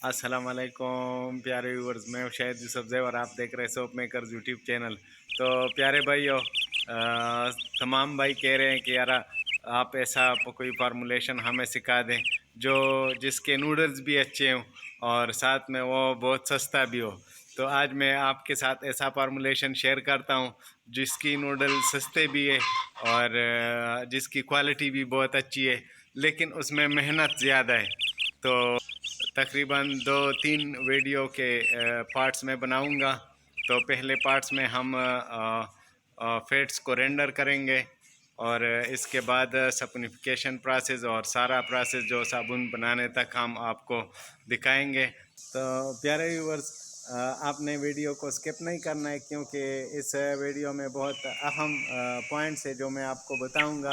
अस्सलाम वालेकुम प्यारे व्यूवर्स, मैं हूं शाहिद यूसुफ और आप देख रहे हैं सोप मेकर्स यूट्यूब चैनल। तो प्यारे भाइयों, तमाम भाई कह रहे हैं कि यार आप ऐसा कोई फार्मूलेशन हमें सिखा दें जो जिसके नूडल्स भी अच्छे हों और साथ में वो बहुत सस्ता भी हो। तो आज मैं आपके साथ ऐसा फार्मूलेशन शेयर करता हूं जिसकी नूडल सस्ते भी है और जिसकी क्वालिटी भी बहुत अच्छी है, लेकिन उसमें मेहनत ज़्यादा है। तो तकरीबन 2-3 वीडियो के पार्ट्स में बनाऊंगा। तो पहले पार्ट्स में हम फेट्स को रेंडर करेंगे और इसके बाद सपनिफिकेशन प्रोसेस और सारा प्रोसेस जो साबुन बनाने तक हम आपको दिखाएंगे। तो प्यारे व्यूवर्स, आपने वीडियो को स्किप नहीं करना है, क्योंकि इस वीडियो में बहुत अहम पॉइंट्स है जो मैं आपको बताऊंगा।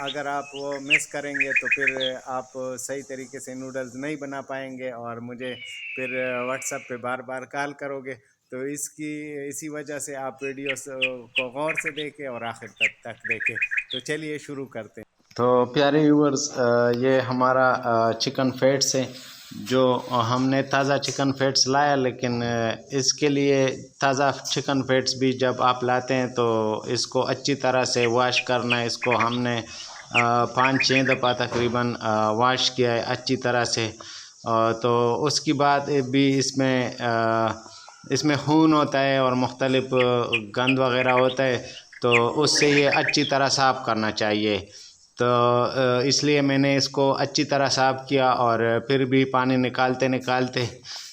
अगर आप वो मिस करेंगे तो फिर आप सही तरीके से नूडल्स नहीं बना पाएंगे और मुझे फिर व्हाट्सएप पे बार बार कॉल करोगे। तो इसी वजह से आप वीडियोस को गौर से देखें और आखिर तक देखें। तो चलिए शुरू करते हैं। तो प्यारे व्यूवर्स, ये हमारा चिकन फेट्स है जो हमने ताज़ा चिकन फेट्स लाया, लेकिन इसके लिए ताज़ा चिकन फेट्स भी जब आप लाते हैं तो इसको अच्छी तरह से वॉश करना है। इसको हमने 5-6 दफ़ा तकरीबन वॉश किया है अच्छी तरह से। तो उसके बाद भी इसमें खून होता है और मुख्तलिफ गंद वगैरह होता है, तो उससे ये अच्छी तरह साफ़ करना चाहिए। तो इसलिए मैंने इसको अच्छी तरह साफ़ किया और फिर भी पानी निकालते निकालते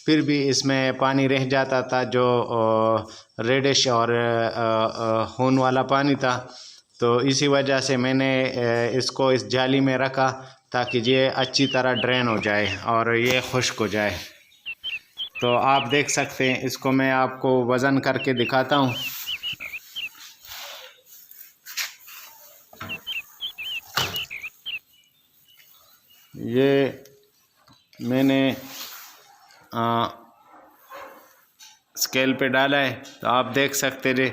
फिर भी इसमें पानी रह जाता था, जो रेडिश और खून वाला पानी था। तो इसी वजह से मैंने इसको इस जाली में रखा ताकि ये अच्छी तरह ड्रेन हो जाए और ये खुश्क हो जाए। तो आप देख सकते हैं, इसको मैं आपको वज़न करके दिखाता हूँ। ये मैंने स्केल पे डाला है, तो आप देख सकते थे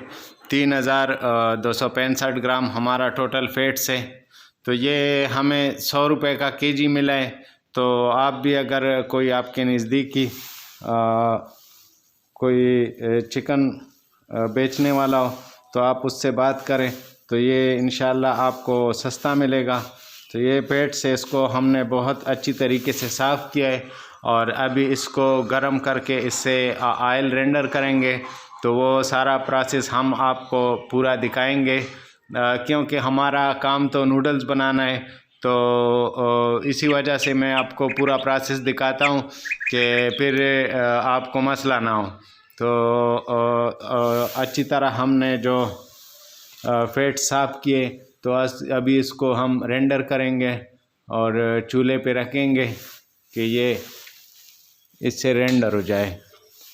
3265 ग्राम हमारा टोटल फैट्स है। तो ये हमें 100 रुपये का केजी मिला है। तो आप भी अगर कोई आपके नज़दीकी कोई चिकन बेचने वाला हो तो आप उससे बात करें, तो ये इंशाल्लाह आपको सस्ता मिलेगा। तो ये पेट से इसको हमने बहुत अच्छी तरीके से साफ़ किया है और अभी इसको गर्म करके इससे ऑयल रेंडर करेंगे। तो वो सारा प्रोसेस हम आपको पूरा दिखाएंगे, क्योंकि हमारा काम तो नूडल्स बनाना है। तो इसी वजह से मैं आपको पूरा प्रोसेस दिखाता हूँ कि फिर आपको मसला ना हो। तो अच्छी तरह हमने जो फेट साफ़ किए, तो अभी इसको हम रेंडर करेंगे और चूल्हे पे रखेंगे कि ये इससे रेंडर हो जाए।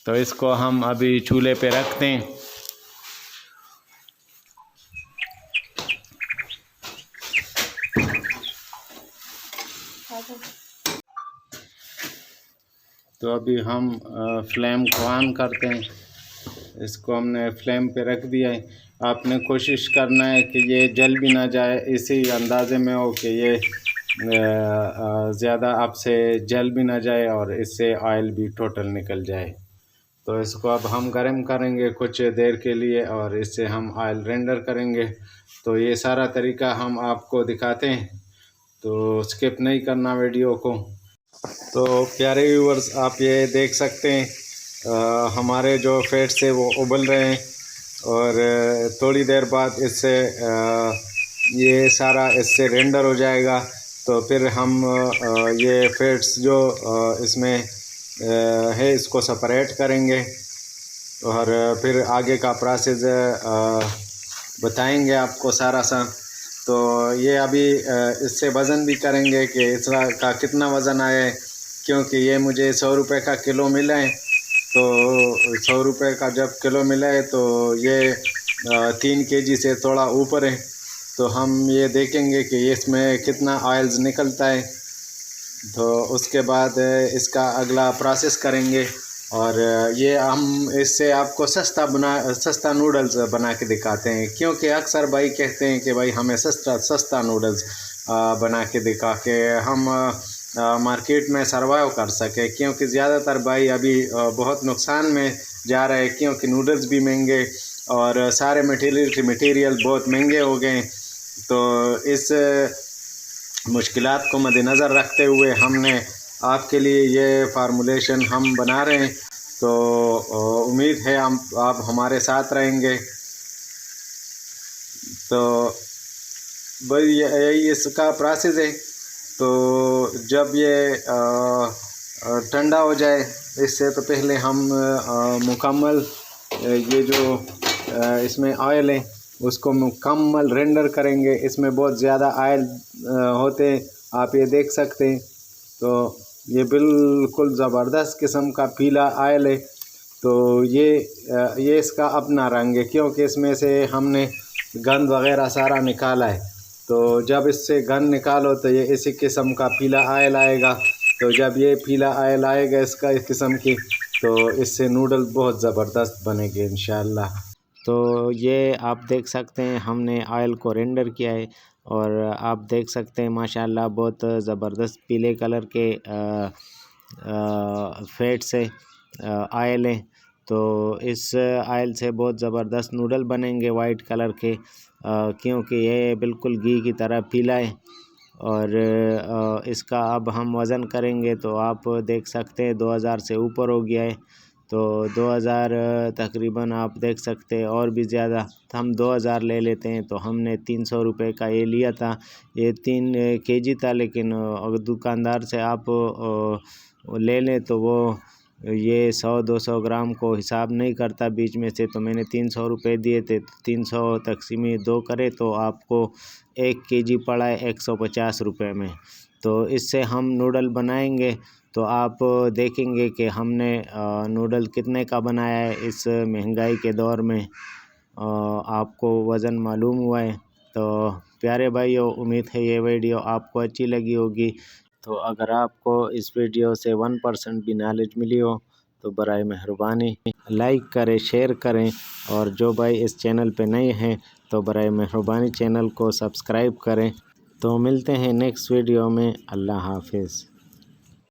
तो इसको हम अभी चूल्हे पे रखते हैं। तो अभी हम फ्लेम को ऑन करते हैं। इसको हमने फ्लेम पे रख दिया है। आपने कोशिश करना है कि ये जल भी ना जाए, इसी अंदाज़े में हो कि ये ज़्यादा आपसे जल भी ना जाए और इससे ऑयल भी टोटल निकल जाए। तो इसको अब हम गर्म करेंगे कुछ देर के लिए और इससे हम ऑयल रेंडर करेंगे। तो ये सारा तरीका हम आपको दिखाते हैं, तो स्किप नहीं करना वीडियो को। तो प्यारे व्यूवर्स, आप ये देख सकते हैं हमारे जो फैट्स है वो उबल रहे हैं और थोड़ी देर बाद इससे ये सारा इससे रेंडर हो जाएगा। तो फिर हम ये फैट्स जो इसमें है इसको सेपरेट करेंगे और फिर आगे का प्रोसेस बताएंगे आपको सारा सा। तो ये अभी इससे वज़न भी करेंगे कि इसका कितना वज़न आया है, क्योंकि ये मुझे 100 रुपये का किलो मिला है। तो 100 रुपये का जब किलो मिला है तो ये 3 केजी से थोड़ा ऊपर है। तो हम ये देखेंगे कि इसमें कितना ऑयल्स निकलता है। तो उसके बाद इसका अगला प्रोसेस करेंगे और ये हम इससे आपको सस्ता नूडल्स बना के दिखाते हैं, क्योंकि अक्सर भाई कहते हैं कि भाई हमें सस्ता नूडल्स बना के दिखा के हम मार्केट में सर्वाइव कर सके, क्योंकि ज़्यादातर भाई अभी बहुत नुकसान में जा रहे हैं, क्योंकि नूडल्स भी महंगे और सारे मटेरियल बहुत महंगे हो गए। तो इस मुश्किलात को मद्देनज़र रखते हुए हमने आपके लिए ये फार्मूलेशन हम बना रहे हैं। तो उम्मीद है आप हमारे साथ रहेंगे। तो भाई यही इसका प्रोसेस है। तो जब ये ठंडा हो जाए, इससे तो पहले हम मुकम्मल ये जो इसमें ऑयल है उसको मुकम्मल रेंडर करेंगे। इसमें बहुत ज़्यादा ऑयल होते हैं, आप ये देख सकते हैं। तो ये बिल्कुल ज़बरदस्त किस्म का पीला ऑयल है। तो ये इसका अपना रंग है, क्योंकि इसमें से हमने गंद वगैरह सारा निकाला है। तो जब इससे गंद निकालो तो ये इसी किस्म का पीला ऑयल आएगा। तो जब ये पीला ऑयल आएगा इसका इस किस्म की, तो इससे नूडल बहुत ज़बरदस्त बनेंगे इंशाअल्लाह। तो ये आप देख सकते हैं हमने ऑयल को रेंडर किया है और आप देख सकते हैं माशाल्लाह बहुत ज़बरदस्त पीले कलर के फैट से ऑयल है। तो इस ऑयल से बहुत ज़बरदस्त नूडल बनेंगे वाइट कलर के, क्योंकि ये बिल्कुल घी की तरह पीला है। और इसका अब हम वज़न करेंगे तो आप देख सकते हैं 2000 से ऊपर हो गया है। तो 2000 तकरीबन आप देख सकते हैं, और भी ज़्यादा तो हम 2000 ले लेते हैं। तो हमने 300 रुपये का ये लिया था, ये 3 kg था। लेकिन अगर दुकानदार से आप ले लें तो वो ये 100-200 ग्राम को हिसाब नहीं करता बीच में से। तो मैंने 300 रुपये दिए थे, 300 तकसीम 2 करे तो आपको 1 kg पड़ा है 150 रुपये में। तो इससे हम नूडल बनाएंगे तो आप देखेंगे कि हमने नूडल कितने का बनाया है इस महंगाई के दौर में। आपको वज़न मालूम हुआ है। तो प्यारे भाइयों, उम्मीद है ये वीडियो आपको अच्छी लगी होगी। तो अगर आपको इस वीडियो से 1% भी नॉलेज मिली हो तो बराए मेहरबानी लाइक करें, शेयर करें, और जो भाई इस चैनल पे नए हैं तो बराए मेहरबानी चैनल को सब्सक्राइब करें। तो मिलते हैं नेक्स्ट वीडियो में। अल्लाह हाफिज़।